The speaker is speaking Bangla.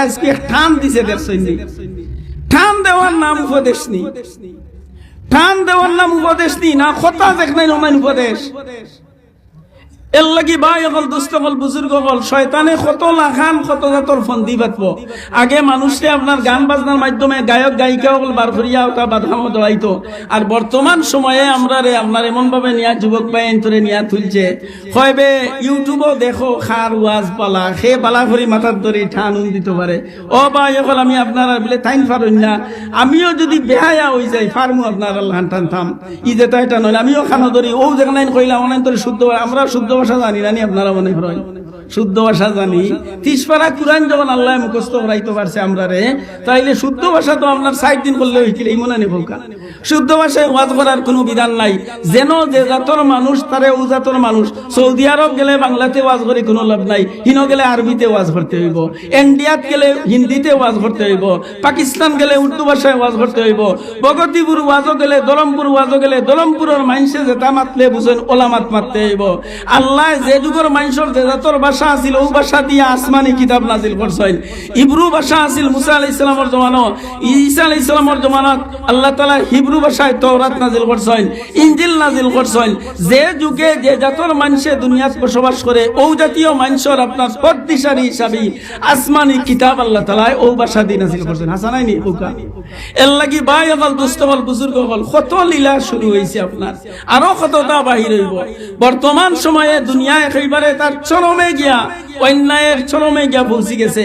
আজকে ঠান দিছে ঠান দেওয়ার নাম উপদেশ নি, ঠান দেওয়ার নাম উপদেশ নি না কথা দেখ নাই নমান উপদেশ। এর লাগি ভাই অকল দুষ্ট হল বুজুর্গ হল শয়তানে কত লাখান কত জাতর ফন্দি বাঁধব। আগে মানুষকে আপনার গান বাজনার মাধ্যমে গায়ক গায়িকা হল বার করিয়া ওটা বাধামো দেওয়াইতো। আর বর্তমান সময়ে আমরা রে আপনার এমন ভাবে নিয়া যুবক ভাই এন্তরে নিয়া তুলছে কয়বে ইউটিউবও দেখো খার ওয়াজ পালা সে পালা ভরি মাথার ধরে ঠান দিতে পারে। ও ভাই অকল আমি আপনারা বলে তাইন পারুন না, আমিও যদি বেহায়া হয়ে যাই ফার্মু আপনার আল্লাহ টান থাম ই যেটা এটা নয় আমিও খানো ধরি ও যেখানে কইলাম অনেক তোর শুদ্ধ আমরা শুদ্ধ ভাষা জানি না, আপনারা মনে করেন শুদ্ধ ভাষা জানি। 30 পারা কুরআন যখন আল্লাহ মুখস্থ করাইতে পারছে আমরা রে, তাইলে শুদ্ধ ভাষা তো আপনার 60 দিন করলে হইছিল এই মনে নেই ভোকা। শুদ্ধ ভাষায় ওয়াজ করার কোনো বিধান নাই। যেন যে জাতর মানুষ তারে ও জাতর মানুষ। সৌদি আরব গেলে বাংলাতে ওয়াজ করে কোনো লাভ নাই, হিন গেলে আরবিতে ওয়াজ করতে হইব, ইন্ডিয়াত গেলে হিন্দিতে ওয়াজ করতে হইব, পাকিস্তান গেলে উর্দু ভাষায় ওয়াজ করতে হইব, বগতিপুর ওয়াজও গেলে দলমপুর ওয়াজও গেলে দলমপুরের মানুষে যেটা মাতলে বুঝেন ওলামাত মাততে হইব। আল্লাহ যে যুগের মানুষের যে জাতর ভাষা আছিল ও ভাষা দিয়ে আসমানি কিতাব নাজিল করছেন। ইব্রু ভাষা আছিল মুসা আলাইহিস সালামের জমানো, ঈসা আলাইহিস সালামের জমানাত আল্লাহ তাআলা হিব্রু ভাষায় তাওরাত নাজিল করছেন, ইনজিল নাজিল করছেন। যে যুগে যে জাতর মানুষে দুনিয়াত বসবাস করে ও জাতীয় মানুষের আপনার পথ দিশারি হিসাবে আসমানি কিতাব আল্লাহ তাআলা ও ভাষা দিয়ে নাজিল করছেন। হাসানাই নি ওকা এর লাগি ভাই হল দুষ্ট হল বুজুর্গ হল কত লীলা শুরু হয়েছে আপনার, আরো কতটা বাহির হইব। বর্তমান সময়ে দুনিয়া একেবারে তার চরমে গিয়া অন্যায়ের চরমে গিয়া পৌঁছে গেছে।